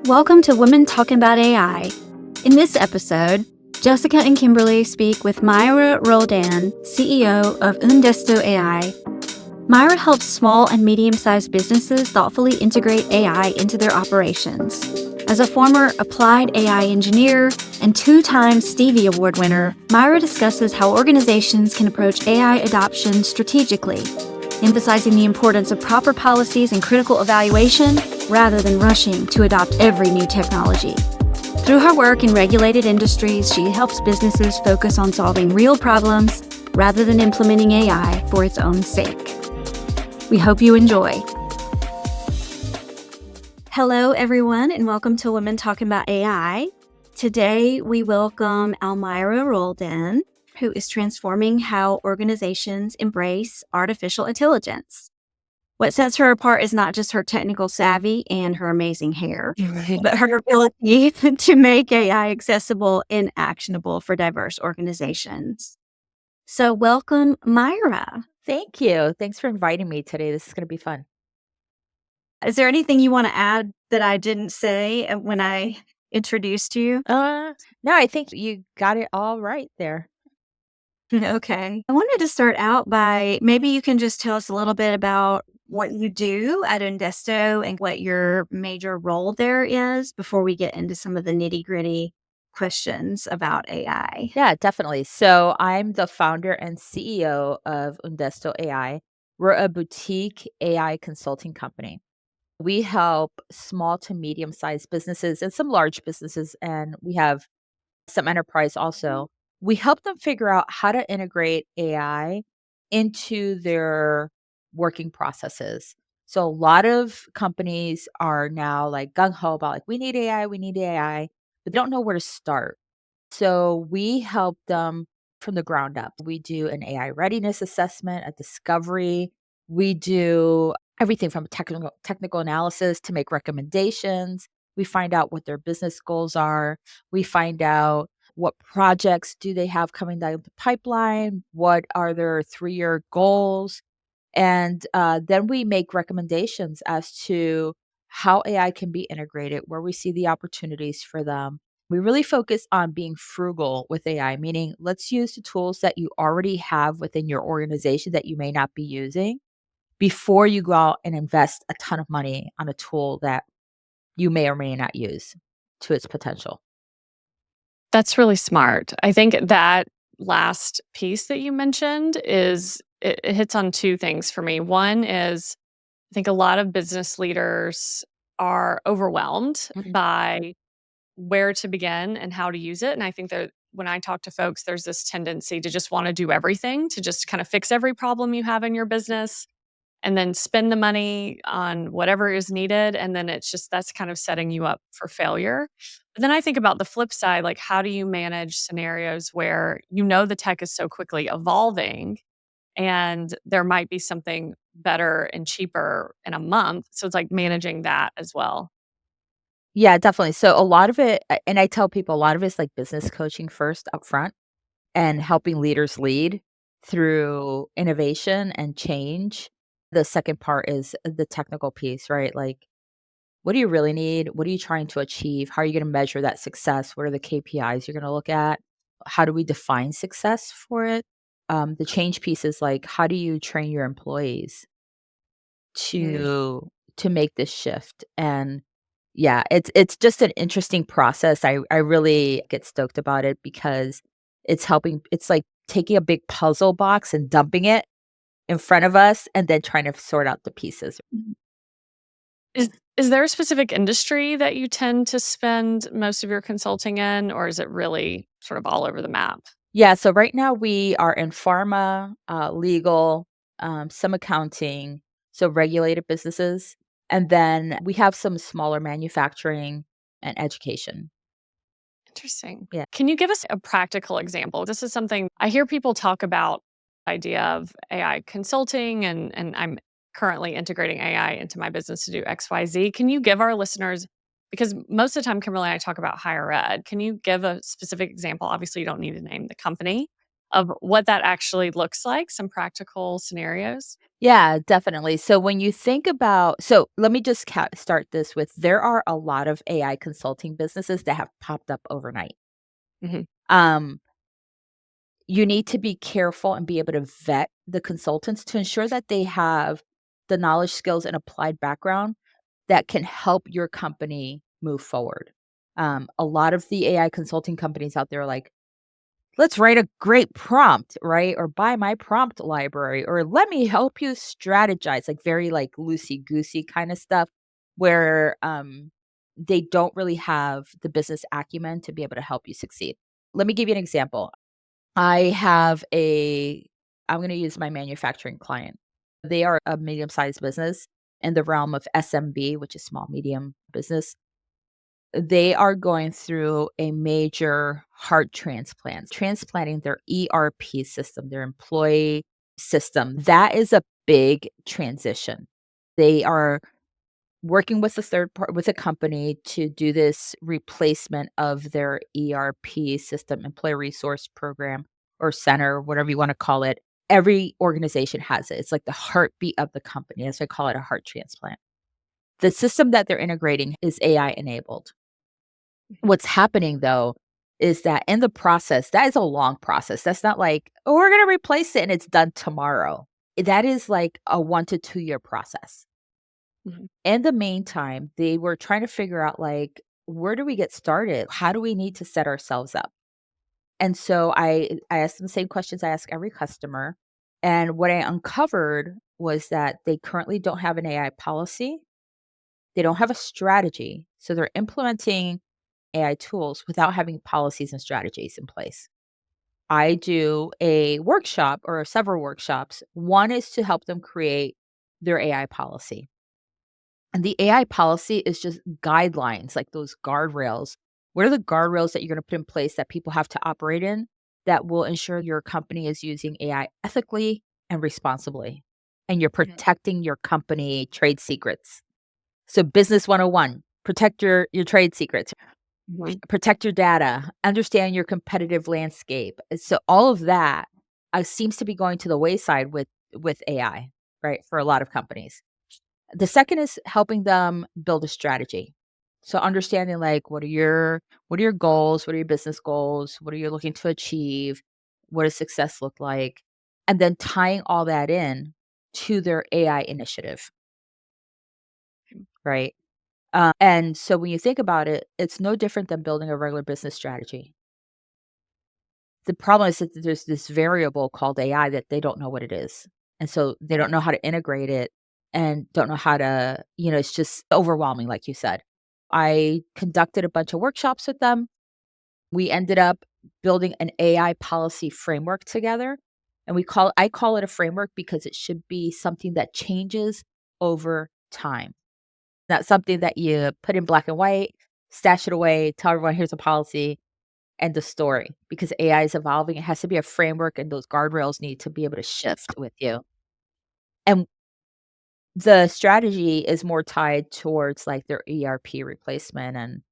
Welcome to Women Talkin About AI. In this episode, Jessica and Kimberly speak with Myra Roldan, CEO of Undesto AI. Myra helps small and medium-sized businesses thoughtfully integrate AI into their operations. As a former applied AI engineer and two-time Stevie Award winner, Myra discusses how organizations can approach AI adoption strategically, emphasizing the importance of proper policies and critical evaluation rather than rushing to adopt every new technology. Through her work in regulated industries, she helps businesses focus on solving real problems rather than implementing AI for its own sake. We hope you enjoy. Hello, everyone, and welcome to Women Talking About AI. Today, we welcome Myra Roldan, who is transforming how organizations embrace artificial intelligence. What sets her apart is not just her technical savvy and her amazing hair, but her ability to make AI accessible and actionable for diverse organizations. So welcome, Myra. Thank you. Thanks for inviting me today. This is going to be fun. Is there anything you want to add that I didn't say when I introduced you? No, I think you got it all right there. Okay. I wanted to start out by maybe you can just tell us a little bit about what you do at Undesto and what your major role there is before we get into some of the nitty-gritty questions about AI. Yeah, definitely. So I'm the founder and CEO of Undesto AI. We're a boutique AI consulting company. We help small to medium sized businesses and some large businesses, and we have some enterprise also. We help them figure out how to integrate AI into their working processes. So a lot of companies are now like gung ho about like we need AI, but they don't know where to start. So we help them from the ground up. We do an AI readiness assessment, a discovery. We do everything from technical analysis to make recommendations. We find out what their business goals are. We find out what projects do they have coming down the pipeline? What are their 3-year goals? And then we make recommendations as to how AI can be integrated, where we see the opportunities for them. We really focus on being frugal with AI, meaning let's use the tools that you already have within your organization that you may not be using before you go out and invest a ton of money on a tool that you may or may not use to its potential. That's really smart. I think that last piece that you mentioned it hits on two things for me. One is I think a lot of business leaders are overwhelmed by where to begin and how to use it. And I think that when I talk to folks, there's this tendency to just want to do everything, to just kind of fix every problem you have in your business and then spend the money on whatever is needed. And then it's just that's kind of setting you up for failure. But then I think about the flip side, like how do you manage scenarios where you know the tech is so quickly evolving and there might be something better and cheaper in a month. So it's like managing that as well. Yeah, definitely. So a lot of it, and I tell people a lot of it's like business coaching first up front and helping leaders lead through innovation and change. The second part is the technical piece, right? Like, what do you really need? What are you trying to achieve? How are you going to measure that success? What are the KPIs you're going to look at? How do we define success for it? The change piece is like, how do you train your employees to make this shift? And yeah, it's just an interesting process. I really get stoked about it because it's like taking a big puzzle box and dumping it in front of us and then trying to sort out the pieces. Is there a specific industry that you tend to spend most of your consulting in, or is it really sort of all over the map? Yeah, so right now we are in pharma, legal, some accounting, so regulated businesses, and then we have some smaller manufacturing and education. Interesting. Yeah. Can you give us a practical example? This is something I hear people talk about idea of AI consulting and I'm currently integrating AI into my business to do XYZ. Can you give our listeners because most of the time Kimberly and I talk about higher ed. Can you give a specific example? Obviously you don't need to name the company of what that actually looks like, some practical scenarios. Yeah, definitely. So when you think about, so let me just start this with, there are a lot of AI consulting businesses that have popped up overnight. Mhm. Um, you need to be careful and be able to vet the consultants to ensure that they have the knowledge, skills, and applied background that can help your company move forward. A lot of the AI consulting companies out there are like, let's write a great prompt, right? Or buy my prompt library, or let me help you strategize, like very like loosey goosey kind of stuff where they don't really have the business acumen to be able to help you succeed. Let me give you an example. I have I'm going to use my manufacturing client. They are a medium sized business in the realm of SMB, which is small, medium business. They are going through a major heart transplant, transplanting their ERP system, their employee system. That is a big transition. They are working with a with a company to do this replacement of their ERP system, employee resource program or center, whatever you want to call it. Every organization has it. It's like the heartbeat of the company. That's why I call it a heart transplant. The system that they're integrating is AI enabled. What's happening though is that in the process, that is a long process. That's not like, "Oh, we're gonna replace it and it's done tomorrow." That is like a 1 to 2 year process. Mhm. In the meantime, they were trying to figure out like, where do we get started? How do we need to set ourselves up? And so I asked them the same questions I ask every customer. And what I uncovered was that they currently don't have an AI policy. They don't have a strategy. So they're implementing AI tools without having policies and strategies in place. I do a workshop or several workshops. One is to help them create their AI policy. And the AI policy is just guidelines, like those guardrails. What are the guardrails that you're going to put in place that people have to operate in that will ensure your company is using AI ethically and responsibly? And you're Mhm. protecting your company trade secrets. So, business 101, protect your trade secrets. Mhm. Protect your data, understand your competitive landscape. So all of that seems to be going to the wayside with AI, right? For a lot of companies. The second is helping them build a strategy. So understanding like what are your goals, what are your business goals, what are you looking to achieve, what does success look like, and then tying all that in to their AI initiative, right? And so when you think about it, it's no different than building a regular business strategy. The problem is that there's this variable called AI that they don't know what it is. And so they don't know how to integrate it and don't know how to, it's just overwhelming, like you said. I conducted a bunch of workshops with them. We ended up building an AI policy framework together. And I call it a framework because it should be something that changes over time. Not something that you put in black and white, stash it away, tell everyone here's a policy, end of story. Because AI is evolving, it has to be a framework, and those guardrails need to be able to shift with you. And the strategy is more tied towards like their ERP replacement and,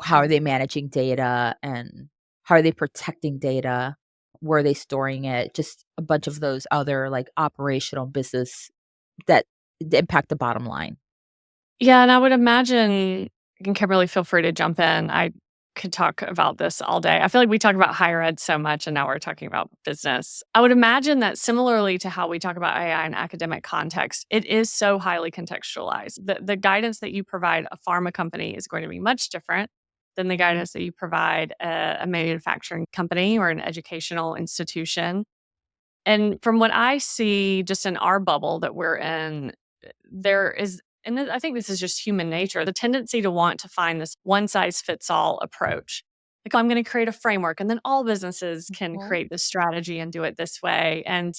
how are Mhm. they managing data and how are they protecting data? Where are they storing it? Just a bunch of those other like operational business that impact the bottom line. Yeah, and I would imagine, and Kimberly, feel free to jump in. I could talk about this all day. I feel like we talk about higher ed so much, and now we're talking about business. I would imagine that similarly to how we talk about AI in academic context, it is so highly contextualized. The guidance that you provide a pharma company is going to be much different than the guidance that you provide a manufacturing company or an educational institution. And from what I see just in our bubble that we're in, there is, and I think this is just human nature, the tendency to want to find this one size fits all approach. Like, I'm going to create a framework and then all businesses can Mhm. create this strategy and do it this way. And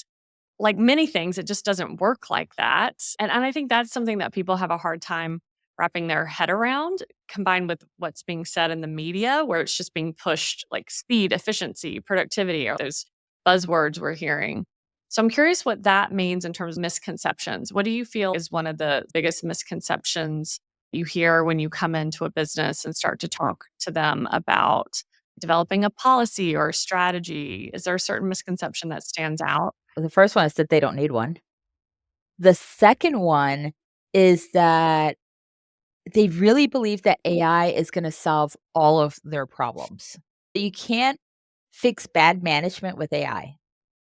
like many things, it just doesn't work like that. And I think that's something that people have a hard time wrapping their head around, combined with what's being said in the media, where it's just being pushed like speed, efficiency, productivity, or those buzzwords we're hearing. So I'm curious what that means in terms of misconceptions. What do you feel is one of the biggest misconceptions you hear when you come into a business and start to talk to them about developing a policy or a strategy? Is there a certain misconception that stands out? The first one is that they don't need one. The second one is that they really believe that AI is gonna solve all of their problems. You can't fix bad management with AI,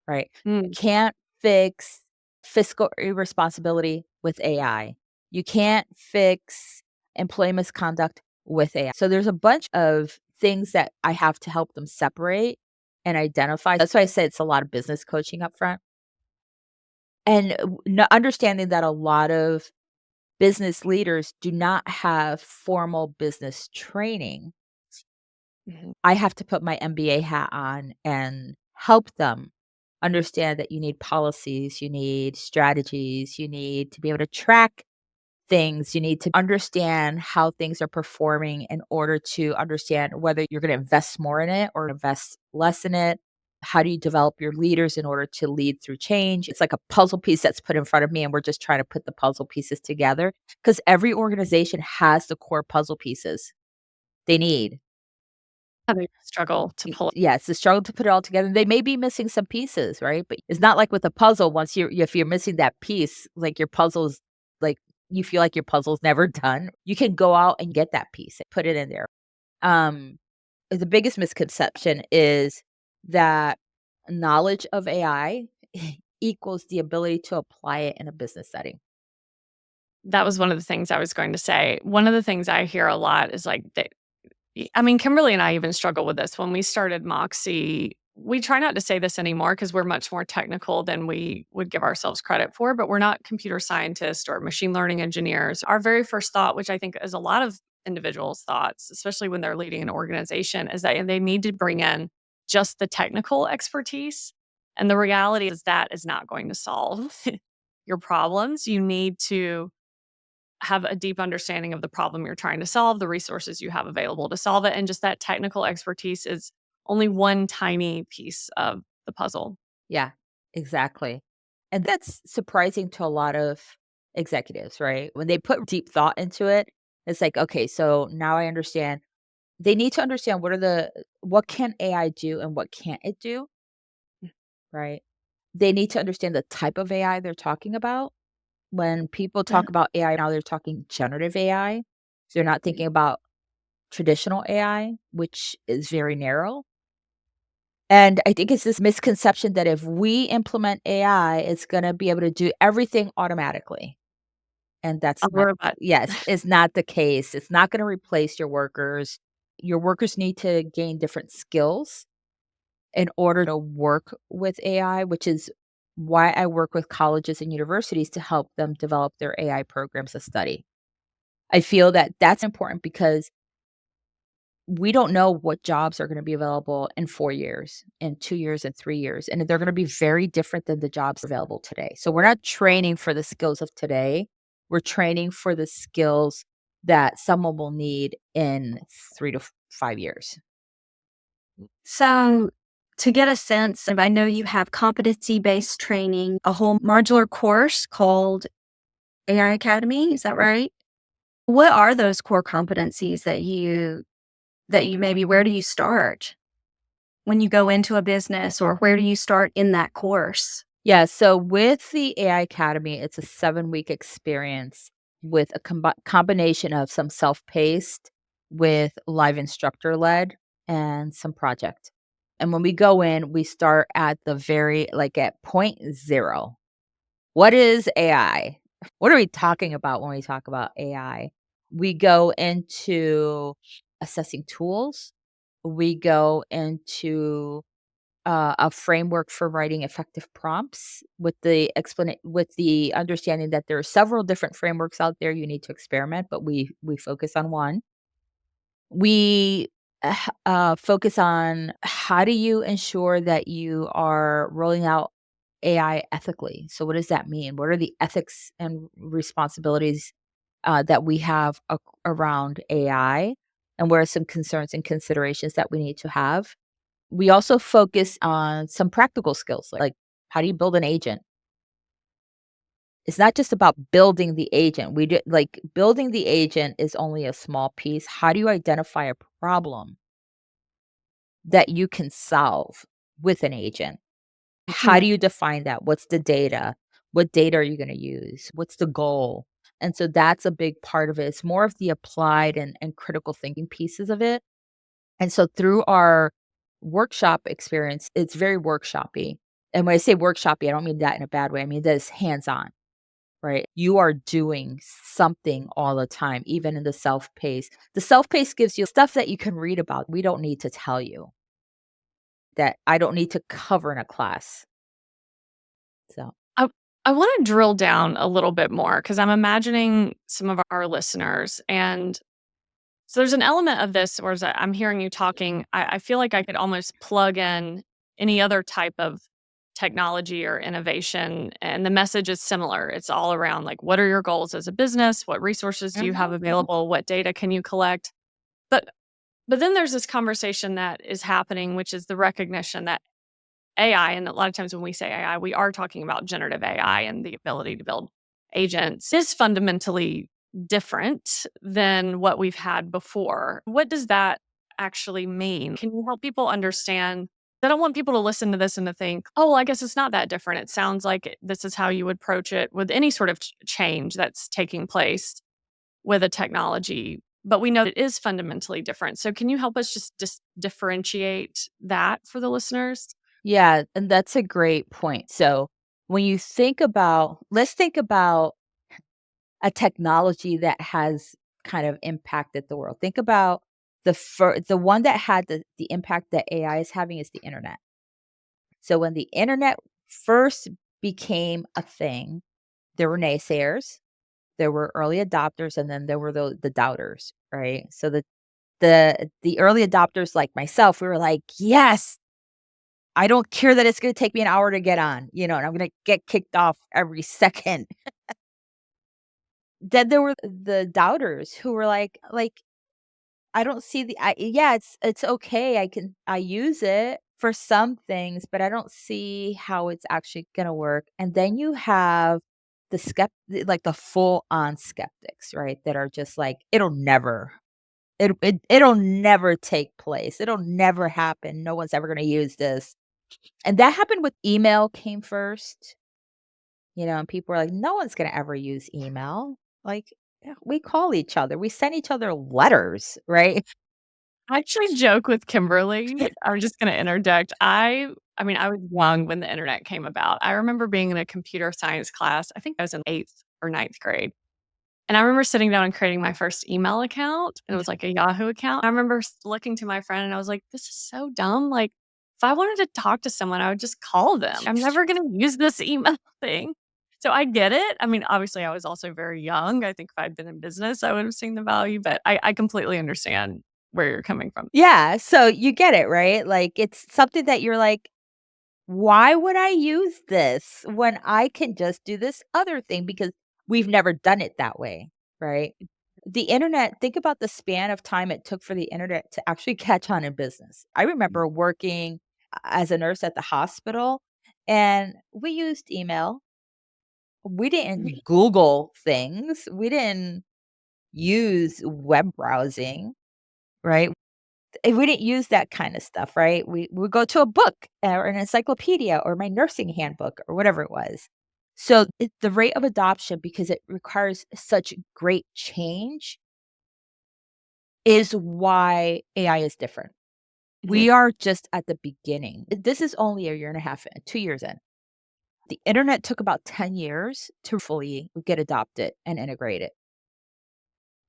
right? You Mm. can't fix fiscal irresponsibility with AI. You can't fix employee misconduct with AI. So there's a bunch of things that I have to help them separate and identify. That's why I say it's a lot of business coaching up front. And understanding that a lot of business leaders do not have formal business training. Mhm. I have to put my MBA hat on and help them understand that you need policies, you need strategies, you need to be able to track things, you need to understand how things are performing in order to understand whether you're going to invest more in it or invest less in it. How do you develop your leaders in order to lead through change? It's like a puzzle piece that's put in front of me, and we're just trying to put the puzzle pieces together because every organization has the core puzzle pieces they need. They struggle to pull it. Yeah, it's the struggle to put it all together. They may be missing some pieces, right? But it's not like with a puzzle, once if you're missing that piece, like your puzzle's like you feel like your puzzle's never done. You can go out and get that piece and put it in there. Um, the biggest misconception is that knowledge of AI equals the ability to apply it in a business setting. That was one of the things I was going to say. One of the things I hear a lot is like I mean, Kimberly and I even struggle with this. When we started Moxie, we try not to say this anymore because we're much more technical than we would give ourselves credit for, but we're not computer scientists or machine learning engineers. Our very first thought, which I think is a lot of individuals' thoughts, especially when they're leading an organization, is that they need to bring in just the technical expertise. And the reality is that is not going to solve your problems. You need to have a deep understanding of the problem you're trying to solve, the resources you have available to solve it, and just that technical expertise is only one tiny piece of the puzzle. Yeah, exactly. And that's surprising to a lot of executives, right? When they put deep thought into it, it's like, okay, so now I understand. They need to understand what can AI do and what can't it do, right? They need to understand the type of AI they're talking about. When people Yeah. talk about AI now, they're talking generative AI. They're not thinking about traditional AI, which is very narrow. And I think it's this misconception that if we implement AI, it's gonna be able to do everything automatically, and that's A not robot. yes, it's not the case. It's not gonna replace your workers. Your workers need to gain different skills in order to work with AI, which is why I work with colleges and universities to help them develop their AI programs of study. I feel that that's important because we don't know what jobs are gonna be available in 4 years, in 2 years, and 3 years, and they're gonna be very different than the jobs available today. So we're not training for the skills of today, we're training for the skills that someone will need in 3 to 5 years. So, to get a sense of, I know you have competency based training, a whole modular course called AI Academy. Is that right? What are those core competencies that you maybe where do you start when you go into a business, or where do you start in that course? Yeah, so with the AI Academy, it's a 7-week experience with a combination of some self-paced with live instructor-led and some project. And when we go in, we start at the very like, at point 0. What is AI? What are we talking about when we talk about AI? We go into assessing tools. We go into a framework for writing effective prompts with the understanding that there are several different frameworks out there you need to experiment, but we focus on one. We focus on how do you ensure that you are rolling out AI ethically. So what does that mean? What are the ethics and responsibilities that we have around AI, and what are some concerns and considerations that we need to have? We also focus on some practical skills, like how do you build an agent? It's not just about building the agent. We do like building the agent is only a small piece. How do you identify a problem that you can solve with an agent? How Mhm. do you define that? What's the data? What data are you going to use? What's the goal? And so that's a big part of it. It's more of the applied and critical thinking pieces of it. And so through our workshop experience, it's very workshoppy. And when I say workshoppy, I don't mean that in a bad way. I mean that it's hands on, right? You are doing something all the time, even in the self pace. The self pace gives you stuff that you can read about. We don't need to tell you that I don't need to cover in a class. So, I I wanna drill down a little bit more because I'm imagining some of our listeners, and so there's an element of this where as I'm hearing you talking, I feel like I could almost plug in any other type of technology or innovation, and the message is similar. It's all around, like, what are your goals as a business? What resources do you have available? What data can you collect? But but then there's this conversation that is happening, which is the recognition that AI, and a lot of times when we say AI, we are talking about generative AI and the ability to build agents, is fundamentally different than what we've had before. What does that actually mean? Can you help people understand? I don't want people to listen to this and to think, oh, well, I guess it's not that different. It sounds like this is how you would approach it with any sort of change that's taking place with a technology. But we know it is fundamentally different. So, can you help us just differentiate that for the listeners? yeah, and that's a great point. So, when you think about, let's think about a technology that has kind of impacted the world. Think about the one that had the impact that AI is having is the internet. So when the internet first became a thing, there were naysayers, there were early adopters, and then there were the doubters, right? So the early adopters like myself, we were like, yes, I don't care that it's going to take me an hour to get on, and I'm going to get kicked off every second. Then there were the doubters who were like, I don't see yeah, it's okay. I use it for some things, but I don't see how it's actually gonna work. And then you have like the full on skeptics, right? That are just like, it'll never take place. It'll never happen. No one's ever gonna use this. And that happened with email came first, and people were like, no one's gonna ever use email. Like, yeah, we call each other, we send each other letters, right? I actually joke with Kimberly. I'm just gonna interject. I mean, I was young when the internet came about. I remember being in a computer science class. I think I was in 8th or ninth grade. And I remember sitting down and creating my first email account. And it was like a Yahoo account. I remember looking to my friend and I was like, this is so dumb. Like, if I wanted to talk to someone, I would just call them. I'm never gonna use this email thing. So I get it. I mean, obviously, I was also very young. I think if I'd been in business, I would have seen the value, but I completely understand where you're coming from. Yeah, so you get it, right? Like, it's something that you're like, "Why would I use this when I can just do this other thing?" Because we've never done it that way, right? The internet, think about the span of time it took for the internet to actually catch on in business. I remember working as a nurse at the hospital, and we used email. We didn't Google things. We didn't use web browsing, right? We didn't use that kind of stuff, right? We would go to a book or an encyclopedia or my nursing handbook or whatever it was. So the rate of adoption, because it requires such great change, is why AI is different. Mhm. We are just at the beginning. This is only a year and a half in, 2 years in. The internet took about 10 years to fully get adopted and integrated.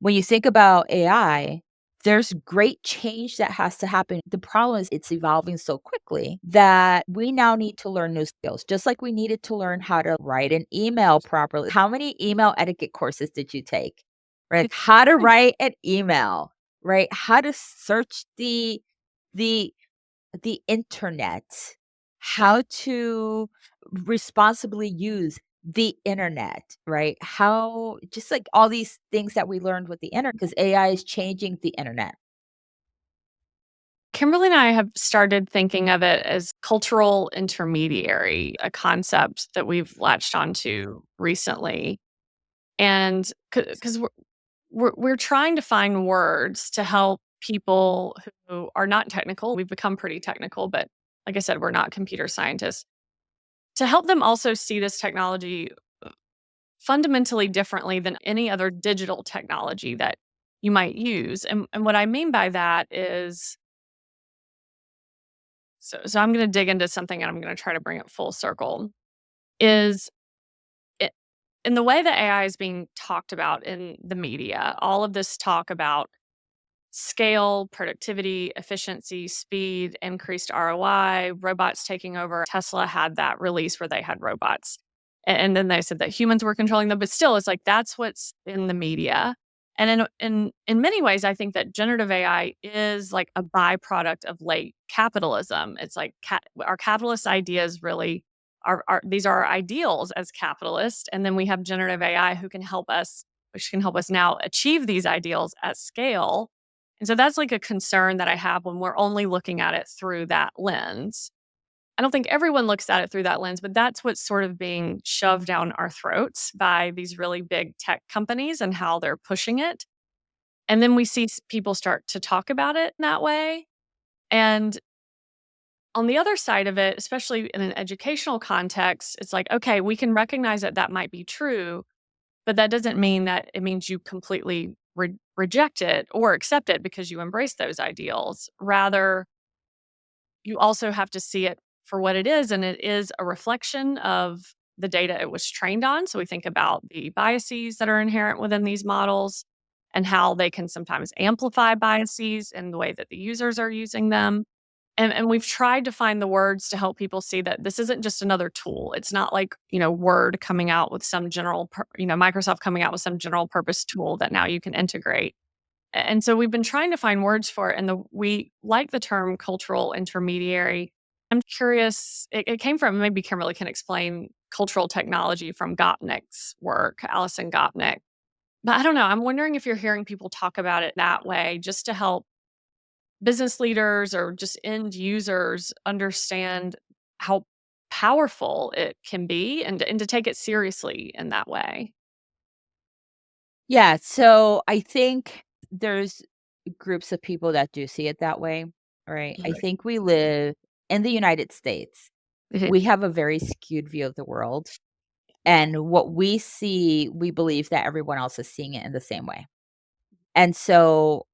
When you think about AI, there's great change that has to happen. The problem is it's evolving so quickly that we now need to learn new skills, just like we needed to learn how to write an email properly. How many email etiquette courses did you take? Right? How to write an email, right? How to search the the internet, how to responsibly use the internet, right? How just like all these things that we learned with the internet, because AI is changing the internet. Kimberly and I have started thinking of it as cultural intermediary, a concept that we've latched onto recently. And because we're trying to find words to help people who are not technical. We've become pretty technical, but like I said, we're not computer scientists. to help them also see this technology fundamentally differently than any other digital technology that you might use. And what I mean by that is, so I'm going to dig into something and I'm going to try to bring it full circle, is it, in the way that AI is being talked about in the media, all of this talk about scale, productivity, efficiency, speed, increased ROI, robots taking over. Tesla had that release where they had robots. And then they said that humans were controlling them, but still it's like that's what's in the media. And in many ways, I think that generative AI is like a byproduct of late capitalism. It's like our capitalist ideas really are these are our ideals as capitalists. And then we have generative AI who can help us, which can help us now achieve these ideals at scale. And so that's like a concern that I have when we're only looking at it through that lens. I don't think everyone looks at it through that lens, but that's what's sort of being shoved down our throats by these really big tech companies and how they're pushing it. And then we see people start to talk about it in that way. And on the other side of it, especially in an educational context, it's like, okay, we can recognize that that might be true, but that doesn't mean that it means you completely reject it or accept it because you embrace those ideals. Rather, you also have to see it for what it is, and it is a reflection of the data it was trained on. So we think about the biases that are inherent within these models and how they can sometimes amplify biases in the way that the users are using them. And we've tried to find the words to help people see that this isn't just another tool. It's not like, Word coming out with some Microsoft coming out with some general purpose tool that now you can integrate. And so we've been trying to find words for it. And we like the term cultural intermediary. I'm curious, it came from, maybe Kimberly can explain cultural technology from Gopnik's work, Alison Gopnik. But I don't know. I'm wondering if you're hearing people talk about it that way just to help business leaders or just end users understand how powerful it can be and to take it seriously in that way. Yeah, so I think there's groups of people that do see it that way, right? I Right. think we live in the United States. Mhm. We have a very skewed view of the world. And what we see, we believe that everyone else is seeing it in the same way. And so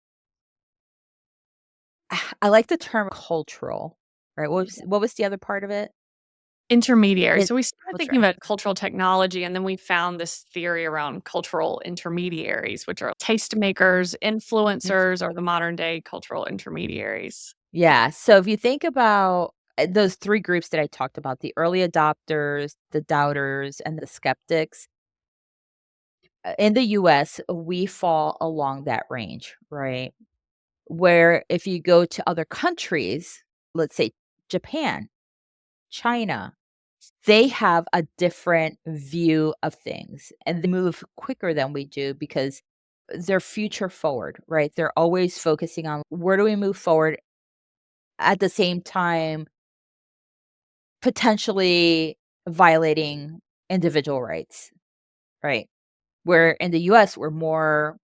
I like the term cultural, right? What was the other part of it? Intermediary. It So we started thinking culture. about cultural technology, and then we found this theory around cultural intermediaries, which are tastemakers, influencers, or the modern day cultural intermediaries. Yeah. So if you think about those three groups that I talked about, the early adopters, the doubters, and the skeptics, in the US, we fall along that range, right? Where if you go to other countries, let's say Japan, China, they have a different view of things and they move quicker than we do because they're future forward, right? They're always focusing on where do we move forward at the same time potentially violating individual rights, right? Where in the US we're more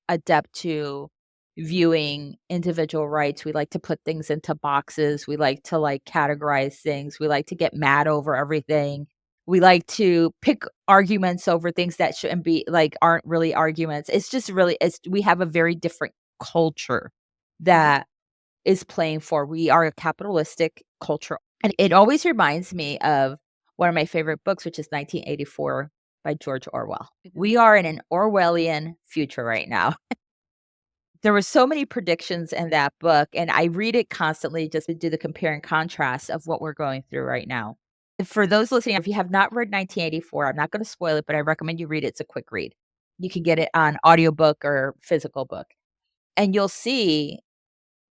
adept to viewing individual rights. We like to put things into boxes. We like to like categorize things. We like to get mad over everything. We like to pick arguments over things that shouldn't be like aren't really arguments. It's just really it's we have a very different culture that is playing for. We are a capitalistic culture. And it always reminds me of one of my favorite books, which is 1984 by George Orwell. We are in an Orwellian future right now. There were so many predictions in that book, and I read it constantly just to do the compare and contrast of what we're going through right now. For those listening, if you have not read 1984, I'm not going to spoil it, but I recommend you read it. It's a quick read. You can get it on audiobook or physical book. And you'll see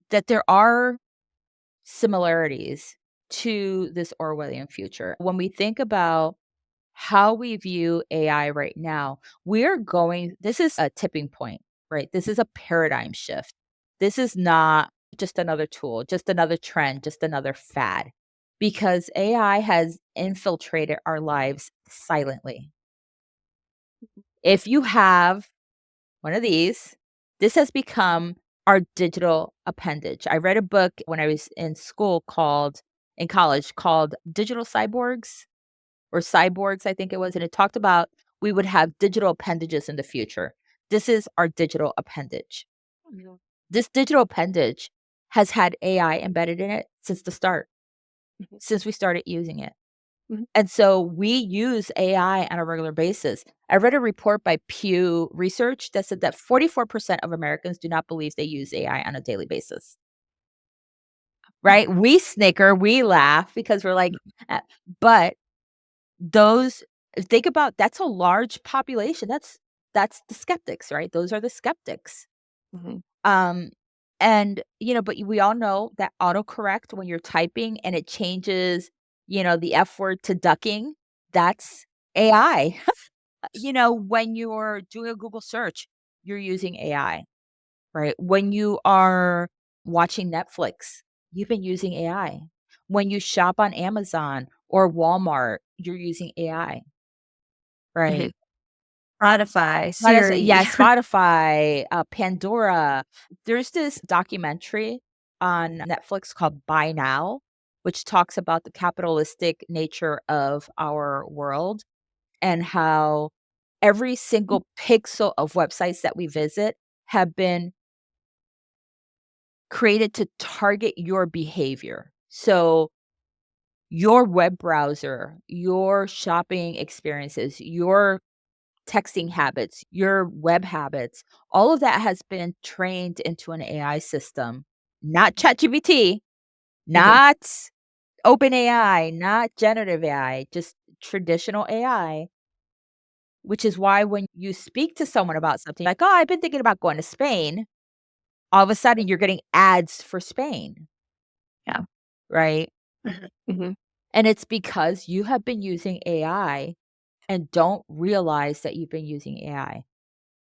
that there are similarities to this Orwellian future. When we think about how we view AI right now, this is a tipping point, right? This is a paradigm shift. This is not just another tool, just another trend, just another fad, because AI has infiltrated our lives silently. If you have one of these, this has become our digital appendage. I read a book when I was in school called in college called Digital Cyborgs or Cyborgs, I think it was. And it talked about we would have digital appendages in the future. This is our digital appendage. Mhm. This digital appendage has had AI embedded in it since the start, Mhm. since we started using it. Mhm. And so we use AI on a regular basis. I read a report by Pew Research that said that 44% of Americans do not believe they use AI on a daily basis. Right? We snicker, we laugh because we're like, "Eh," but those think about that's a large population. That's the skeptics, right? Those are the skeptics. Mhm. Um, and, but we all know that autocorrect when you're typing and it changes, the F word to ducking, that's AI. When you're doing a Google search, you're using AI, right? When you are watching Netflix, you've been using AI. When you shop on Amazon or Walmart, you're using AI, Mhm. right? Spotify, What is it? Siri. Yeah, Spotify, Pandora. There's this documentary on Netflix called Buy Now, which talks about the capitalistic nature of our world and how every single pixel of websites that we visit have been created to target your behavior. So, your web browser, your shopping experiences, your texting habits, your web habits, all of that has been trained into an AI system, not ChatGPT, Mhm. not OpenAI, not generative AI, just traditional AI, which is why when you speak to someone about something like, "Oh, I've been thinking about going to Spain," all of a sudden you're getting ads for Spain, Yeah. right? Mhm. Mhm. And it's because you have been using AI and don't realize that you've been using AI.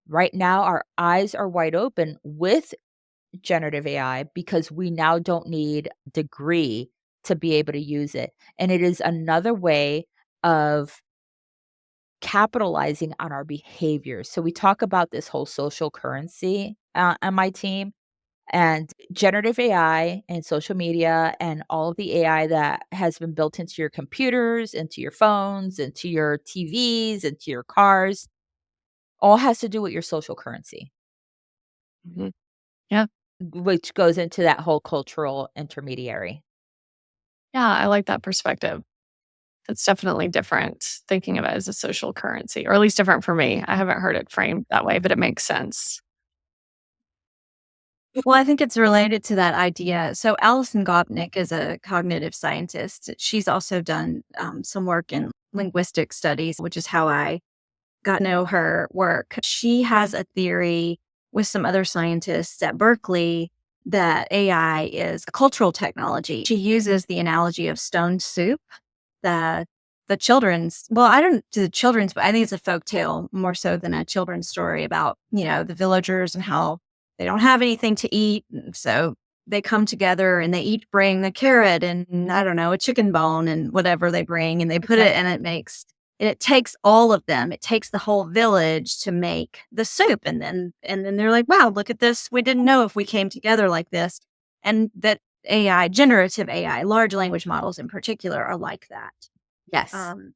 Right now, our eyes are wide open with generative AI because we now don't need degree to be able to use it. And it is another way of capitalizing on our behaviors. So we talk about this whole social currency on my team and generative AI and social media and all of the AI that has been built into your computers, into your phones, into your TVs, into your cars, all has to do with your social currency. Mhm. Yeah. Which goes into that whole cultural intermediary. Yeah, I like that perspective. It's definitely different thinking of it as a social currency, or at least different for me. I haven't heard it framed that way, but it makes sense. Well, I think it's related to that idea. So, Alison Gopnik is a cognitive scientist. She's also done some work in linguistic studies, which is how I got to know her work. She has a theory with some other scientists at Berkeley that AI is a cultural technology. She uses the analogy of stone soup, the I don't do the children's, but I think it's a folk tale more so than a children's story about, the villagers and how they don't have anything to eat. And so they come together and they each bring a carrot and I don't know, a chicken bone and whatever they bring and they put Okay. it and it takes all of them. It takes the whole village to make the soup. And then they're like, wow, look at this. We didn't know if we came together like this. And that AI, generative AI, large language models in particular are like that. Yes. Um,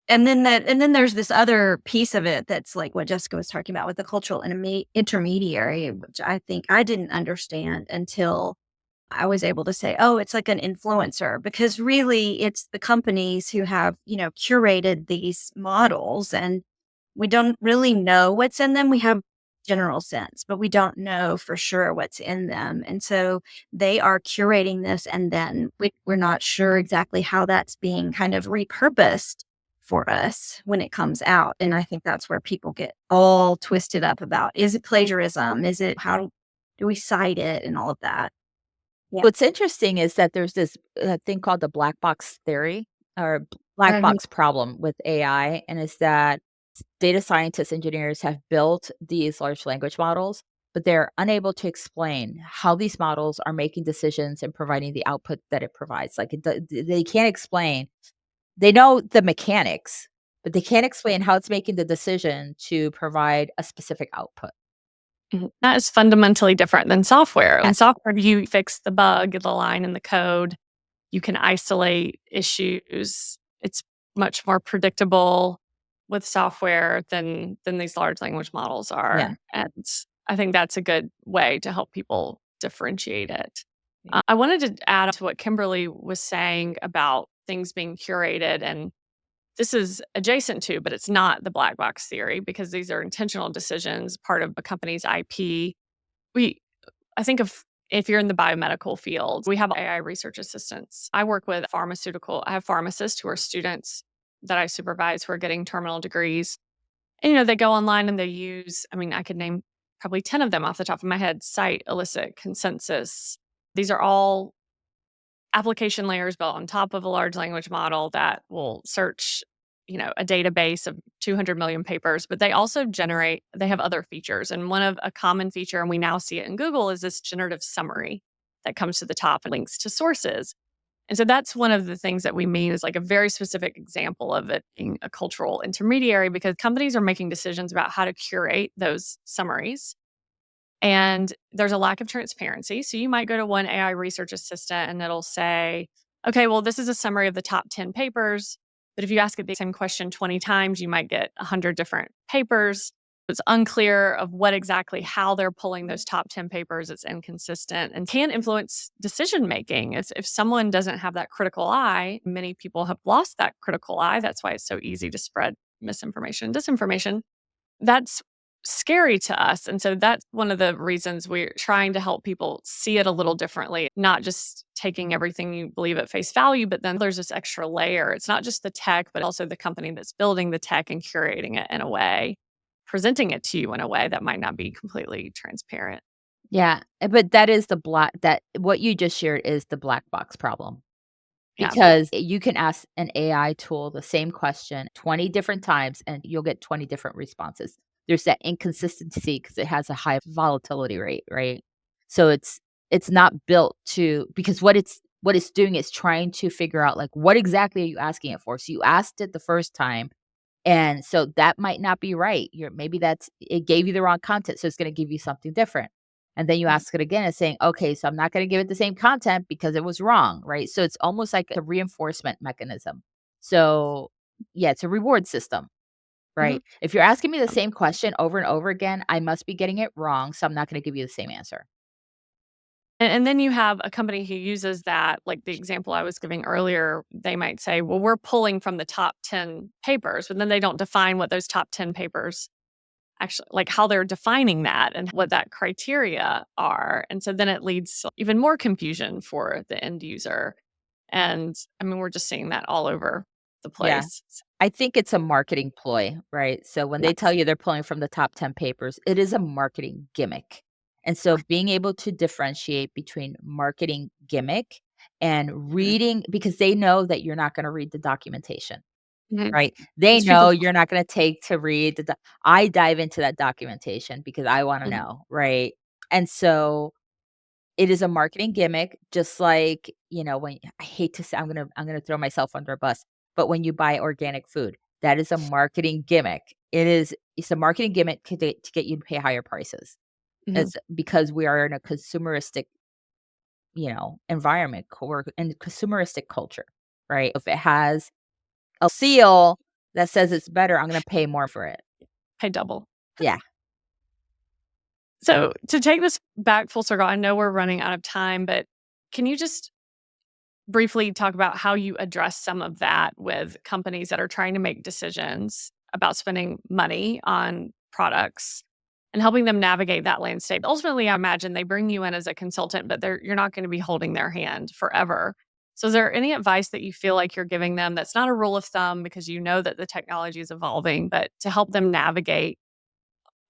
and then there's this other piece of it that's like what Jessica was talking about with the cultural intermediary, which I think I didn't understand until I was able to say, oh, it's like an influencer, because really it's the companies who have, curated these models and we don't really know what's in them. We have general sense, but we don't know for sure what's in them. And so they are curating this and then we're not sure exactly how that's being kind of repurposed for us when it comes out. And I think that's where people get all twisted up about, is it plagiarism? Is it, how do we cite it and all of that? Yeah. What's interesting is that there's this thing called the black box theory or black Mhm. box problem with AI, and is that data scientists, engineers have built these large language models, but they're unable to explain how these models are making decisions and providing the output that it provides. Like they can't explain. They know the mechanics, but they can't explain how it's making the decision to provide a specific output. That is fundamentally different than software. In Yes. software, you fix the bug, the line in the code, you can isolate issues. It's much more predictable with software than these large language models Yeah. are. And I think that's a good way to help people differentiate it. Yeah. I wanted to add to what Kimberly was saying about things being curated. And this is adjacent to, but it's not the black box theory because these are intentional decisions, part of a company's IP. We I think of if you're in the biomedical field, we have AI research assistants. I work with I have pharmacists who are students that I supervise who are getting terminal degrees. And, they go online and they use, I could name probably 10 of them off the top of my head: Site, Elicit, Consensus. These are all application layers built on top of a large language model that will search, a database of 200 million papers, but they also they have other features. And one of a common feature, and we now see it in Google, is this generative summary that comes to the top and links to sources. And so that's one of the things that we mean is like a very specific example of it being a cultural intermediary because companies are making decisions about how to curate those summaries. And there's a lack of transparency. So you might go to one AI research assistant and it'll say, okay, well, this is a summary of the top 10 papers. But if you ask it the same question 20 times, you might get 100 different papers. It's unclear of how they're pulling those top 10 papers. It's inconsistent and can influence decision making. If someone doesn't have that critical eye, many people have lost that critical eye. That's why it's so easy to spread misinformation and disinformation. That's scary to us. And so that's one of the reasons we're trying to help people see it a little differently, not just taking everything you believe at face value, but then there's this extra layer. It's not just the tech, but also the company that's building the tech and curating it in a way, presenting it to you in a way that might not be completely transparent. Yeah. But that is that what you just shared is the black box problem. Yeah. Because you can ask an AI tool the same question 20 different times and you'll get 20 different responses. There's that inconsistency because it has a high volatility rate, right? So it's not built to because what it's doing is trying to figure out like what exactly are you asking it for? So you asked it the first time and so that might not be right. Maybe it gave you the wrong content, so it's gonna give you something different. And then you ask it again and saying, "Okay, so I'm not gonna give it the same content because it was wrong," right? So it's almost like a reinforcement mechanism. So, yeah, it's a reward system, Mhm. right? If you're asking me the same question over and over again, I must be getting it wrong, so I'm not gonna give you the same answer. And then you have a company who uses that, like the example I was giving earlier, they might say, well, we're pulling from the top 10 papers, but then they don't define what those top 10 papers actually, like how they're defining that and what that criteria are. And so then it leads to even more confusion for the end user. And we're just seeing that all over the Yeah. place. I think it's a marketing ploy, right? So when they tell Yes. you they're pulling from the top 10 papers, it is a marketing gimmick. And so being able to differentiate between marketing gimmick and Mhm. reading because they know that you're not going to read the documentation, Mhm. right? They It's people. know you're not going to take to read I dive into that documentation because I want to Mhm. know, right? And so it is a marketing gimmick, just like, when I hate to say I'm gonna throw myself under a bus, but when you buy organic food, that is a marketing gimmick. It's a marketing gimmick to get you to pay higher prices. Mhm. It's because we are in a consumeristic, environment, we're in consumeristic culture, right? If it has a seal that says it's better, I'm gonna pay more for it. Pay double. Yeah. So to take this back full circle, I know we're running out of time, but can you just briefly talk about how you address some of that with companies that are trying to make decisions about spending money on products and helping them navigate that landscape? Ultimately, I imagine they bring you in as a consultant, but you're not going to be holding their hand forever. So, is there any advice that you feel like you're giving them that's not a rule of thumb because you know that the technology is evolving, but to help them navigate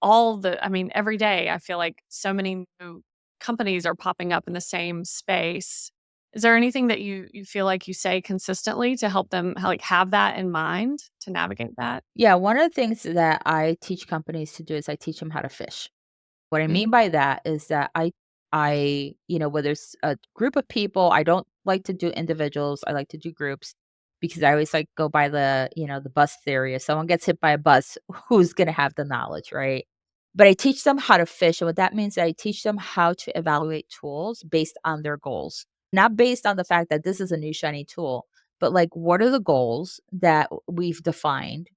every day, I feel like so many new companies are popping up in the same space. Is there anything that you feel like you say consistently to help them, like, have that in mind to navigate that? Yeah, one of the things that I teach companies to do is I teach them how to fish. What I mean Mhm, by that is that whether it's a group of people, I don't like to do individuals. I like to do groups because I always like go by the bus theory. If someone gets hit by a bus, who's going to have the knowledge, right? But I teach them how to fish. And what that means is I teach them how to evaluate tools based on their goals, not based on the fact that this is a new shiny tool, but like, what are the goals that we've defined?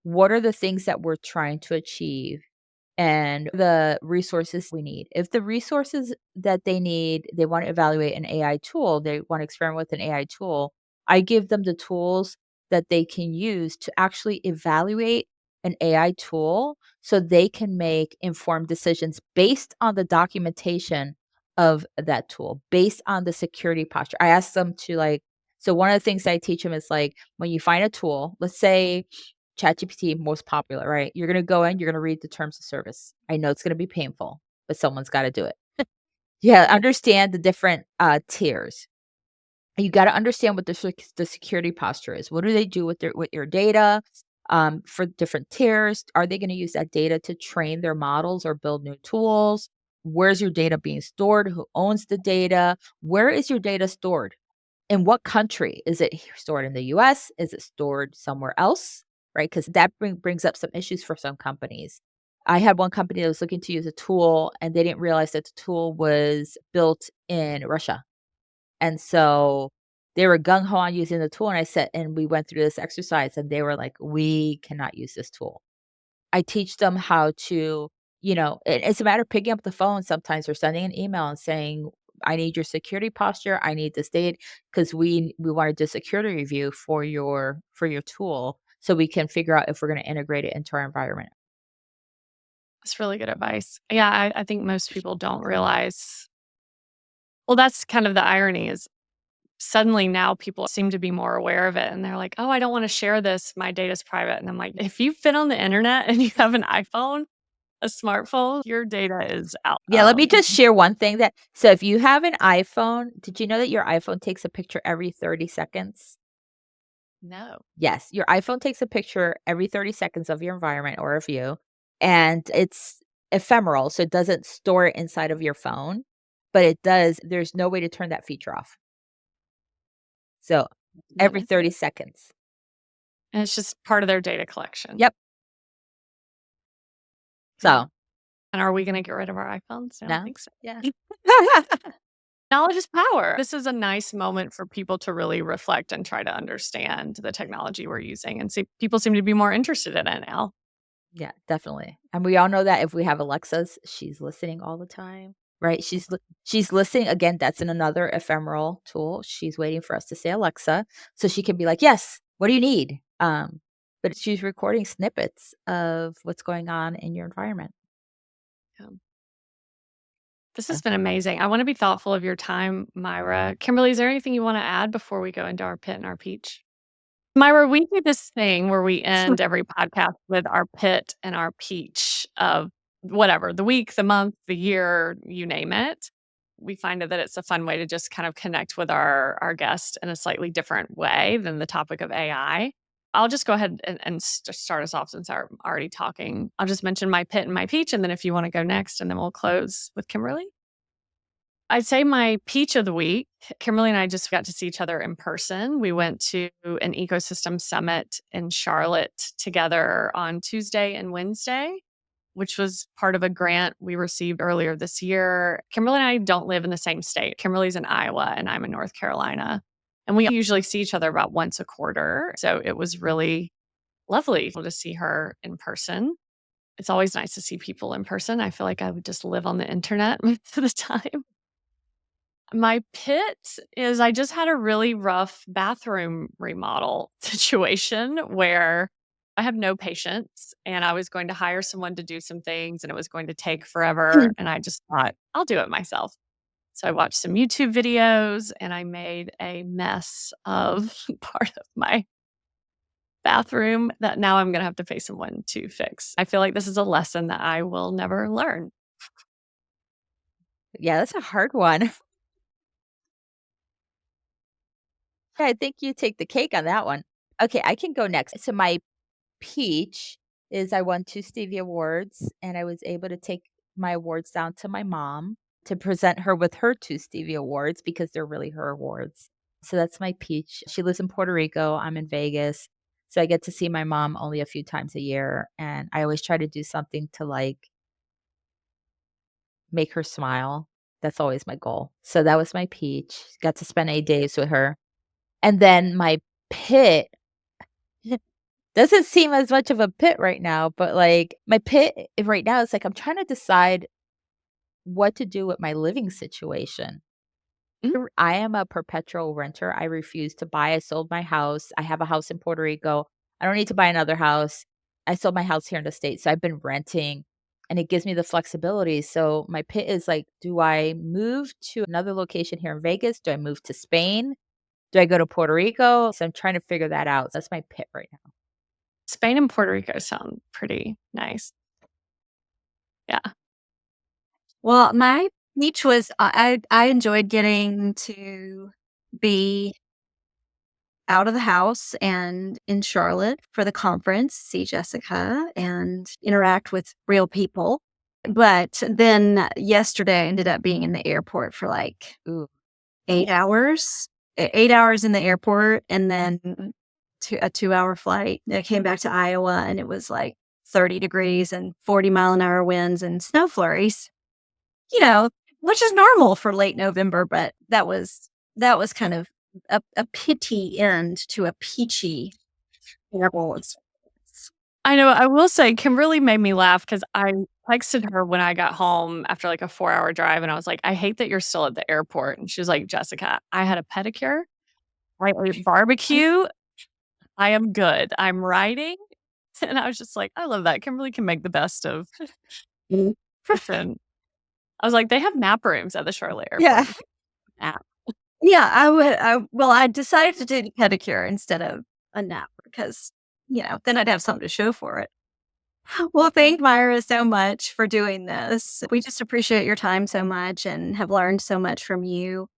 What are the things that we're trying to achieve? And the resources we need. If the resources that they need, they want to evaluate an AI tool, they want to experiment with an AI tool, I give them the tools that they can use to actually evaluate an AI tool so they can make informed decisions based on the documentation of that tool, based on the security posture. I ask them to like, so one of the things I teach them is like when you find a tool, let's say ChatGPT most popular, right? You're gonna go in, you're gonna read the terms of service. I know it's gonna be painful, but someone's gotta do it. Yeah, understand the different, tiers. You gotta understand what the security posture is. What do they do with your data, for different tiers? Are they gonna use that data to train their models or build new tools? Where's your data being stored? Who owns the data? Where is your data stored? In what country? Is it stored in the US? Is it stored somewhere else? Right? Because that brings up some issues for some companies. I had one company that was looking to use a tool and they didn't realize that the tool was built in Russia. And so they were gung ho on using the tool. And I said, and we went through this exercise and they were like, we cannot use this tool. I teach them how to, it's a matter of picking up the phone sometimes or sending an email and saying, I need your security posture. I need this date because we want to do a security review for your tool so we can figure out if we're going to integrate it into our environment. That's really good advice. Yeah, I think most people don't realize. Well, that's kind of the irony is suddenly now people seem to be more aware of it and they're like, oh, I don't want to share this. My data's private. And I'm like, if you've been on the internet and you have an iPhone, a smartphone, your data is out. Yeah, let me just share one thing so if you have an iPhone, did you know that your iPhone takes a picture every 30 seconds? No. Yes, your iPhone takes a picture every 30 seconds of your environment or of you, and it's ephemeral, so it doesn't store it inside of your phone, but it does there's no way to turn that feature off. So, every 30 seconds. And it's just part of their data collection. Yep. So, and are we going to get rid of our iPhones? I don't think so. Yeah. Knowledge is power. This is a nice moment for people to really reflect and try to understand the technology we're using. And see, people seem to be more interested in it now. Yeah, definitely. And we all know that if we have Alexas, she's listening all the time, right? She's listening. Again, that's another ephemeral tool. She's waiting for us to say Alexa so she can be like, "Yes, what do you need?" But she's recording snippets of what's going on in your environment. Yeah. This has been amazing. I want to be thoughtful of your time, Myra. Kimberly, is there anything you want to add before we go into our pit and our peach? Myra, we do this thing where we end every podcast with our pit and our peach of whatever, the week, the month, the year, you name it. We find that it's a fun way to just kind of connect with our guest in a slightly different way than the topic of AI. I'll just go ahead and start us off since I'm already talking. I'll just mention my pit and my peach, and then if you want to go next, and then we'll close with Kimberly. I'd say my peach of the week, Kimberly and I just got to see each other in person. We went to an ecosystem summit in Charlotte together on Tuesday and Wednesday, which was part of a grant we received earlier this year. Kimberly and I don't live in the same state. Kimberly's in Iowa and I'm in North Carolina. And we usually see each other about once a quarter. So it was really lovely to see her in person. It's always nice to see people in person. I feel like I would just live on the internet most of the time. My pit is I just had a really rough bathroom remodel situation where I have no patience and I was going to hire someone to do some things and it was going to take forever. And I just thought, I'll do it myself. So I watched some YouTube videos and I made a mess of part of my bathroom that now I'm going to have to pay someone to fix. I feel like this is a lesson that I will never learn. Yeah, that's a hard one. Yeah, I think you take the cake on that one. Okay, I can go next. So my peach is I won 2 Stevie Awards, and I was able to take my awards down to my mom to present her with her 2 Stevie Awards because they're really her awards. So that's my peach. She lives in Puerto Rico, I'm in Vegas, so I get to see my mom only a few times a year, and I always try to do something to, like, make her smile. That's always my goal. So that was my peach. Got to spend 8 days with her. And then my pit doesn't seem as much of a pit right now, but, like, my pit right now is, like, I'm trying to decide what to do with my living situation. I am a perpetual renter. I refuse to buy. I sold my house. I have a house in Puerto Rico. I don't need to buy another house. I sold my house here in the States. So I've been renting and it gives me the flexibility. So my pit is like, do I move to another location here in Vegas? Do I move to Spain? Do I go to Puerto Rico? So I'm trying to figure that out. That's my pit right now. Spain and Puerto Rico sound pretty nice. Yeah. Well, my peach was I enjoyed getting to be out of the house and in Charlotte for the conference, see Jessica and interact with real people. But then yesterday I ended up being in the airport for like Ooh. 8 hours, 8 hours in the airport, and then a 2-hour flight. I came back to Iowa and it was like 30 degrees and 40-mile-an-hour winds and snow flurries, which is normal for late November, but that was kind of a pity end to a peachy terrible experience. I know. I will say Kimberly made me laugh because I texted her when I got home after like a 4-hour drive, and I was like, I hate that you're still at the airport. And she was like, Jessica, I had a pedicure. I ate barbecue. I am good. I'm riding. And I was just like, I love that. Kimberly can make the best of different. I was like, they have nap rooms at the Charlotte airport. Yeah. Nap. Yeah, I decided to do the pedicure instead of a nap because, then I'd have something to show for it. Well, thank Myra so much for doing this. We just appreciate your time so much and have learned so much from you.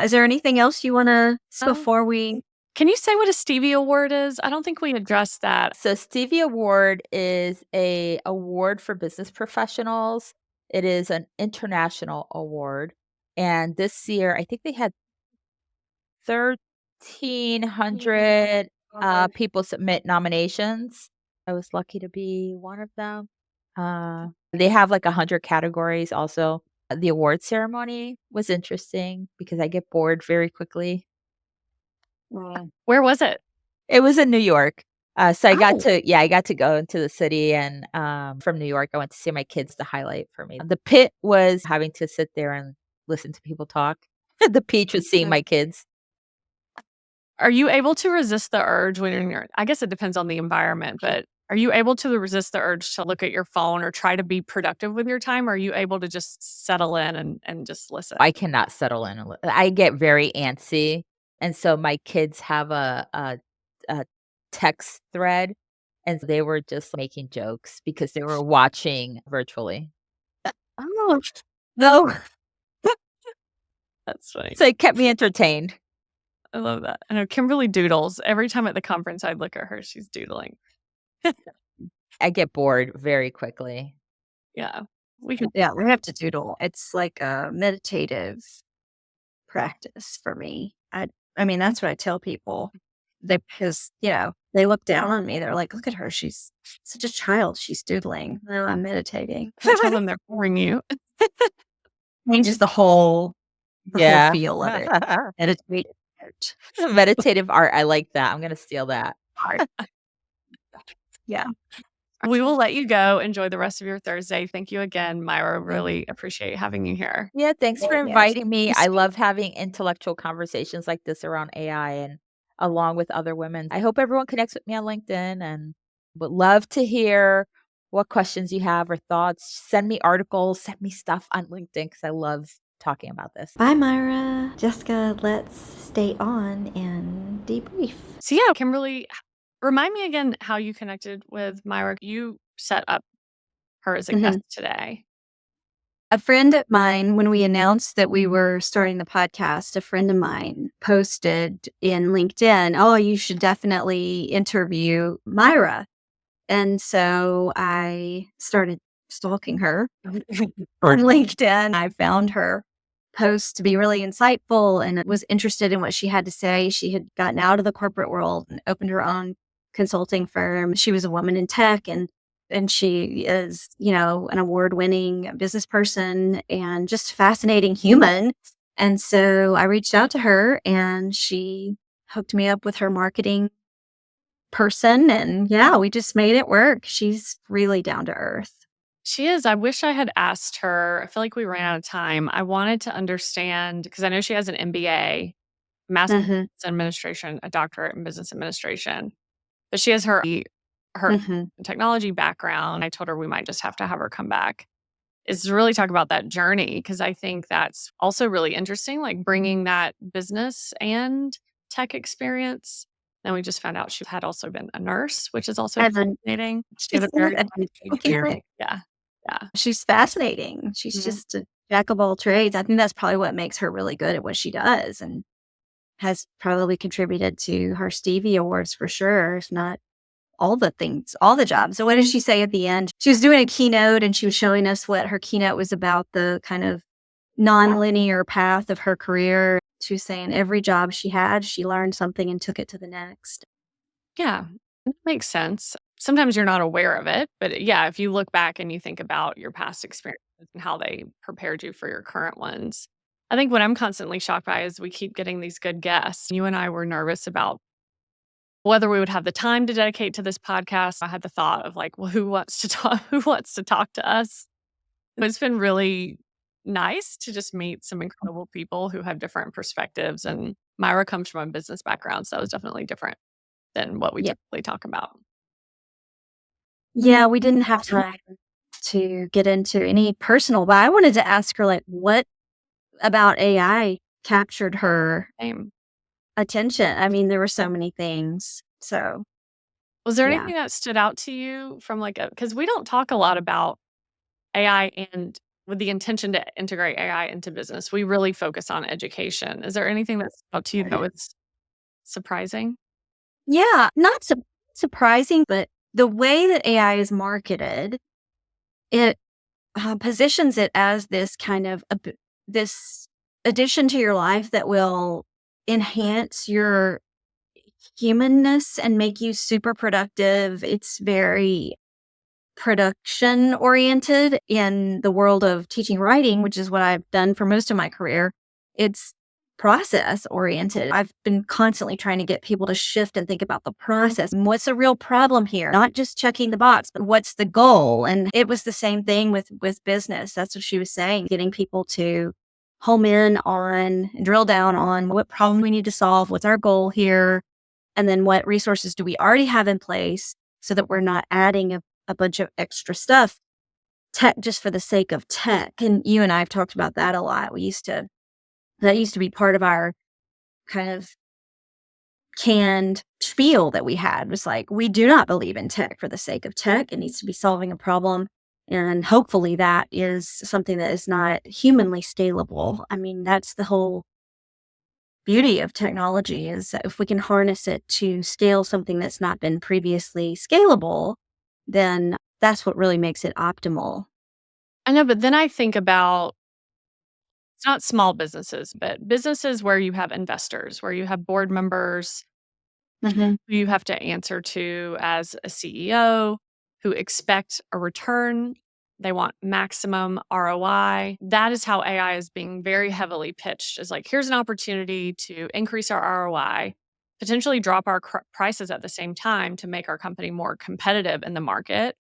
Is there anything else you want to before we? Can you say what a Stevie Award is? I don't think we addressed that. So Stevie Award is a award for business professionals. It is an international award. And this year, I think they had 1,300 people submit nominations. I was lucky to be one of them. They have like 100 categories also. The award ceremony was interesting because I get bored very quickly. Where was it? It was in New York. So I got Oh. I got to go into the city and from New York, I went to see my kids, the highlight for me. The pit was having to sit there and listen to people talk. The peach was seeing my kids. Are you able to resist the urge when you're in your, I guess it depends on the environment, but are you able to resist the urge to look at your phone or try to be productive with your time? Or are you able to just settle in and just listen? I cannot settle in. I get very antsy. And so my kids have a text thread and they were just making jokes because they were watching virtually. Oh, no. That's funny. So it kept me entertained. I love that. I know Kimberly doodles. Every time at the conference I'd look at her, she's doodling. I get bored very quickly. Yeah. We have to doodle. It's like a meditative practice for me. I mean, that's what I tell people. Because they look down on me. They're like, look at her. She's such a child. She's doodling. No, I'm meditating. I tell them they're boring you. Changes the whole feel of it. Meditative art. I like that. I'm going to steal that. Yeah. We will let you go. Enjoy the rest of your Thursday. Thank you again, Myra. Really appreciate having you here. Yeah, thanks for inviting me. I love having intellectual conversations like this around AI and along with other women. I hope everyone connects with me on LinkedIn and would love to hear what questions you have or thoughts. Send me articles, send me stuff on LinkedIn because I love talking about this. Bye, Myra. Jessica, let's stay on and debrief. So yeah, Kimberly, remind me again how you connected with Myra. You set up her as a guest today. A friend of mine, when we announced that we were starting the podcast, a friend of mine posted in LinkedIn, oh, you should definitely interview Myra. And so I started stalking her on LinkedIn. I found her post to be really insightful and was interested in what she had to say. She had gotten out of the corporate world and opened her own consulting firm. She was a woman in tech and And she is, an award-winning business person and just fascinating human. And so I reached out to her and she hooked me up with her marketing person. And yeah, we just made it work. She's really down to earth. She is. I wish I had asked her. I feel like we ran out of time. I wanted to understand because I know she has an MBA, Master's Hmm. in Administration, a doctorate in Business Administration, but she has her Hmm. technology background. I told her we might just have to have her come back. Is to really talk about that journey because I think that's also really interesting, like bringing that business and tech experience. And we just found out she had also been a nurse, which is also As a fascinating. She she's had a very a wide bookkeeper. yeah, yeah. She's fascinating. She's Mhm. just a jack of all trades. I think that's probably what makes her really good at what she does and has probably contributed to her Stevie Awards for sure, if not all the things, all the jobs. So what did she say at the end? She was doing a keynote and she was showing us what her keynote was about, the kind of non-linear path of her career. She was saying every job she had, she learned something and took it to the next. Yeah, it makes sense. Sometimes you're not aware of it, but yeah, if you look back and you think about your past experiences and how they prepared you for your current ones. I think what I'm constantly shocked by is we keep getting these good guests. You and I were nervous about whether we would have the time to dedicate to this podcast. I had the thought of like, well, who wants to talk who wants to talk to us? But it's been really nice to just meet some incredible people who have different perspectives. And Myra comes from a business background, so that was definitely different than what we Yeah. typically talk about. Yeah, we didn't have time to get into any personal, but I wanted to ask her, like, what about AI captured her Same. attention? I mean, there were so many things. So, Was there yeah. anything that stood out to you from like a because we don't talk a lot about AI and with the intention to integrate AI into business. We really focus on education. Is there anything that stood out to you that was surprising? Yeah, not surprising, but the way that AI is marketed, it positions it as this kind of this addition to your life that will enhance your humanness and make you super productive. It's very production oriented in the world of teaching writing, which is what I've done for most of my career. It's process oriented. I've been constantly trying to get people to shift and think about the process and what's the real problem here, not just checking the box, but what's the goal. And it was the same thing with business. That's what she was saying, getting people to home in on and drill down on what problem we need to solve, what's our goal here, and then what resources do we already have in place so that we're not adding a bunch of extra stuff, tech just for the sake of tech. And you and I have talked about that a lot. That used to be part of our kind of canned spiel that we had, was like, we do not believe in tech for the sake of tech. It needs to be solving a problem. And hopefully that is something that is not humanly scalable. I mean, that's the whole beauty of technology, is that if we can harness it to scale something that's not been previously scalable, then that's what really makes it optimal. I know, but then I think about it's not small businesses, but businesses where you have investors, where you have board members Mhm. who you have to answer to as a CEO who expect a return. They want maximum ROI. That is how AI is being very heavily pitched is like, here's an opportunity to increase our ROI, potentially drop our prices at the same time to make our company more competitive in the market.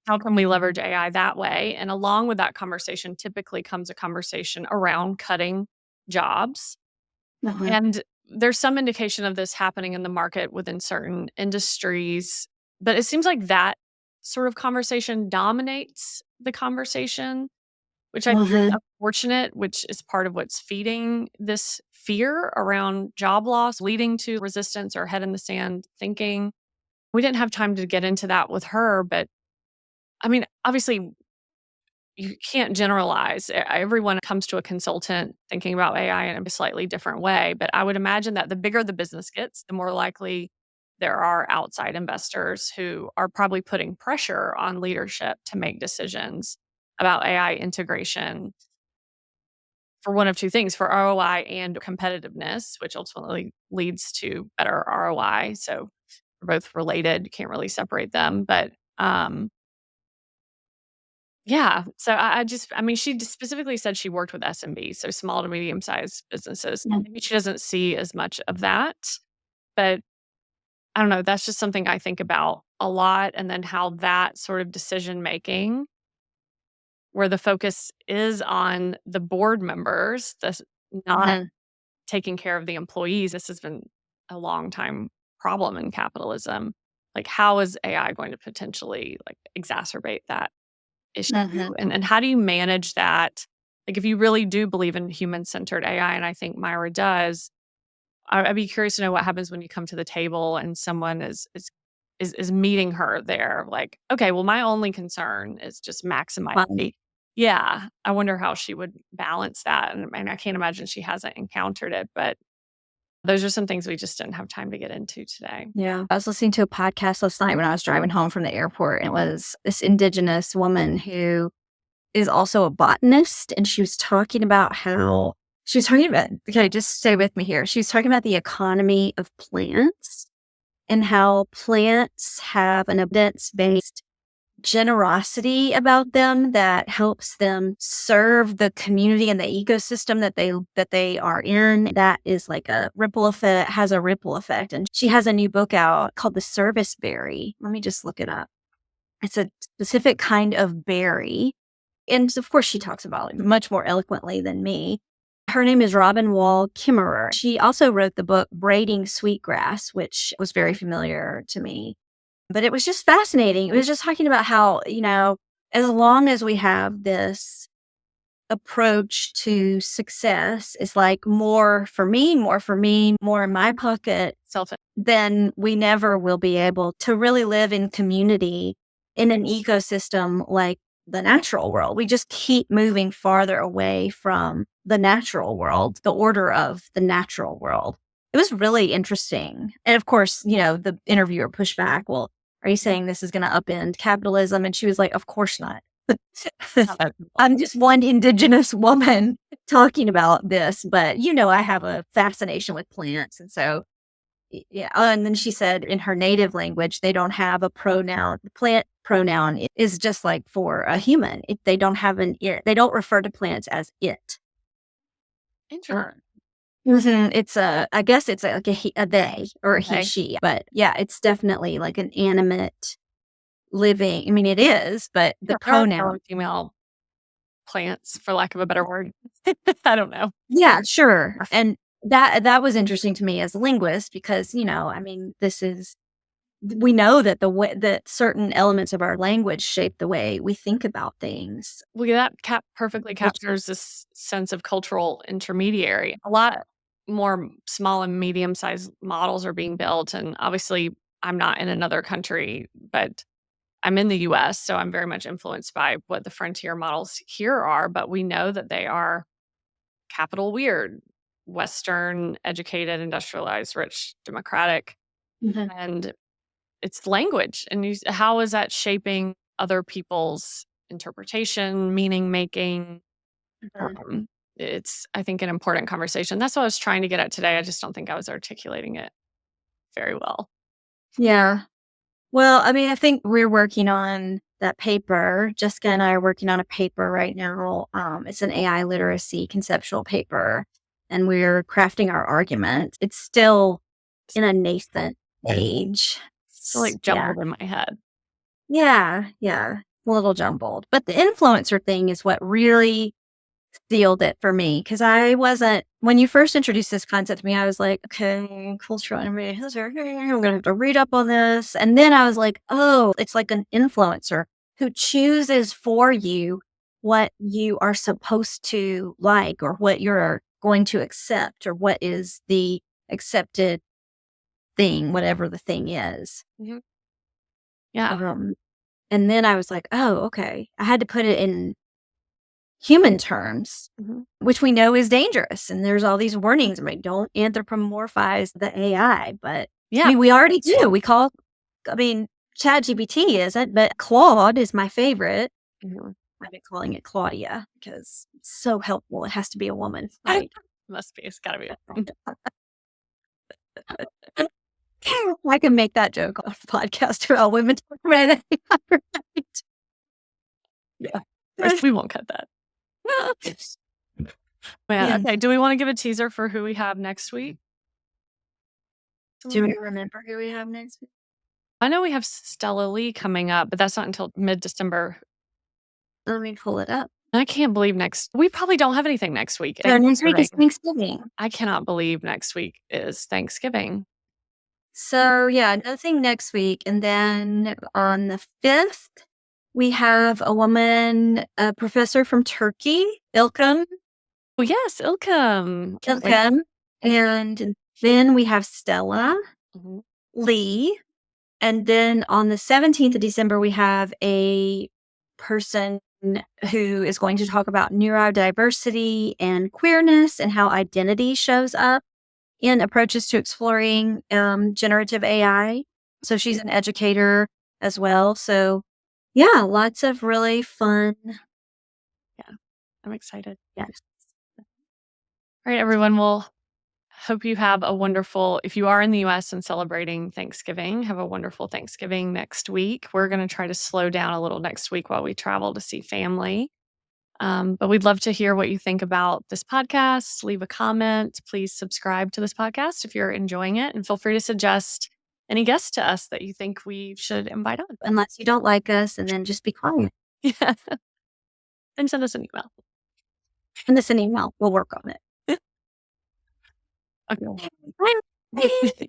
How can we leverage AI that way? And along with that conversation, typically comes a conversation around cutting jobs. Mhm. And there's some indication of this happening in the market within certain industries, but it seems like that sort of conversation dominates the conversation, which I think is Mhm. unfortunate, which is part of what's feeding this fear around job loss, leading to resistance or head in the sand thinking. We didn't have time to get into that with her, but I mean, obviously, you can't generalize. Everyone comes to a consultant thinking about AI in a slightly different way. But I would imagine that the bigger the business gets, the more likely there are outside investors who are probably putting pressure on leadership to make decisions about AI integration for one of two things for ROI and competitiveness, which ultimately leads to better ROI. So they're both related. You can't really separate them. But Yeah. So I mean, she specifically said she worked with SMBs, so small to medium sized businesses. Yeah. Maybe she doesn't see as much of that, but I don't know. That's just something I think about a lot. And then how that sort of decision making, where the focus is on the board members, that's not Mhm. taking care of the employees. This has been a long time problem in capitalism. Like, how is AI going to potentially like exacerbate that issue? Mhm. And how do you manage that? Like, if you really do believe in human centered AI, and I think Myra does, I'd be curious to know what happens when you come to the table and someone is meeting her there. Like, okay, well, my only concern is just maximizing. Yeah, I wonder how she would balance that, and I can't imagine she hasn't encountered it, but those are some things we just didn't have time to get into today. Yeah. I was listening to a podcast last night when I was driving home from the airport, and it was this indigenous woman who is also a botanist, and she was talking about how she was talking about, okay, just stay with me here. She was talking about the economy of plants and how plants have an evidence-based generosity about them that helps them serve the community and the ecosystem that they are in. That is like a ripple effect, has a ripple effect. And she has a new book out called The Service Berry. Let me just look it up. It's a specific kind of berry. And of course she talks about it much more eloquently than me. Her name is Robin Wall Kimmerer. She also wrote the book Braiding Sweetgrass, which was very familiar to me. But it was just fascinating. It was just talking about how, as long as we have this approach to success, it's like more for me, more in my pocket, Self then we never will be able to really live in community in an ecosystem like the natural world. We just keep moving farther away from the natural world, the order of the natural world. It was really interesting. And of course, the interviewer pushed back, well, are you saying this is going to upend capitalism? And she was like, of course not. I'm just one indigenous woman talking about this, but I have a fascination with plants. And so, yeah. And then she said in her native language, they don't have a pronoun. The plant pronoun is just like for a human. They don't have an it. They don't refer to plants as it. Interesting. It's I guess it's like a they or a he, Okay. she. But yeah, it's definitely like an animate living. I mean, it is, but the There are pronoun. female plants, for lack of a better word. I don't know. Yeah, sure. And that was interesting to me as a linguist because, I mean, we know that the way that certain elements of our language shape the way we think about things. Well, yeah, that perfectly captures this sense of cultural intermediary. A lot more small and medium-sized models are being built, and obviously, I'm not in another country, but I'm in the US, so I'm very much influenced by what the frontier models here are, but we know that they are capital weird, Western, educated, industrialized, rich, democratic, Mhm. and it's language. And how is that shaping other people's interpretation, meaning making? Um, it's, I think, an important conversation. That's what I was trying to get at today. I just don't think I was articulating it very well. Yeah. Well, I mean, I think we're working on that paper. Jessica and I are working on a paper right now. It's an AI literacy conceptual paper, and we're crafting our argument. It's still in a nascent age. It's like Yeah. jumbled in my head. Yeah. A little jumbled. But the influencer thing is what really sealed it for me because when you first introduced this concept to me, I was like, okay, cultural enemy, I'm going to have to read up on this. And then I was like, oh, it's like an influencer who chooses for you what you are supposed to like or what you're going to accept or what is the accepted thing, whatever the thing is. Mhm. Yeah. And then I was like, oh, okay. I had to put it in human terms, Mhm. which we know is dangerous. And there's all these warnings. I mean, don't anthropomorphize the AI. But Yeah. I mean, we already do. ChatGPT isn't, but Claude is my favorite. Mhm. I've been calling it Claudia because it's so helpful. It has to be a woman, right? Must be. It's got to be. I can make that joke on a podcast about women talking about AI, right? Yeah. We won't cut that. Man, Yeah. okay. Do we want to give a teaser for who we have next week? Do you remember who we have next week? I know we have Stella Lee coming up, but that's not until mid-December. Let me pull it up. I can't believe we probably don't have anything next week. So next week is Thanksgiving. I cannot believe next week is Thanksgiving. So yeah, nothing next week. And then on the 5th, we have a woman, a professor from Turkey, Ilkem. Oh, yes, Ilkem. Ilkem. And then we have Stella Mhm. Lee. And then on the 17th of December, we have a person who is going to talk about neurodiversity and queerness and how identity shows up in approaches to exploring generative AI. So she's an educator as well. So yeah, lots of really fun. Yeah, I'm excited. Yes. All right, everyone. Well, hope you have a wonderful, if you are in the US and celebrating Thanksgiving, have a wonderful Thanksgiving next week. We're going to try to slow down a little next week while we travel to see family. But we'd love to hear what you think about this podcast. Leave a comment. Please subscribe to this podcast if you're enjoying it. And feel free to suggest any guests to us that you think we should invite on. Unless you don't like us, and then just be quiet. Yeah. And send us an email. Send us an email. We'll work on it. Okay. Bye.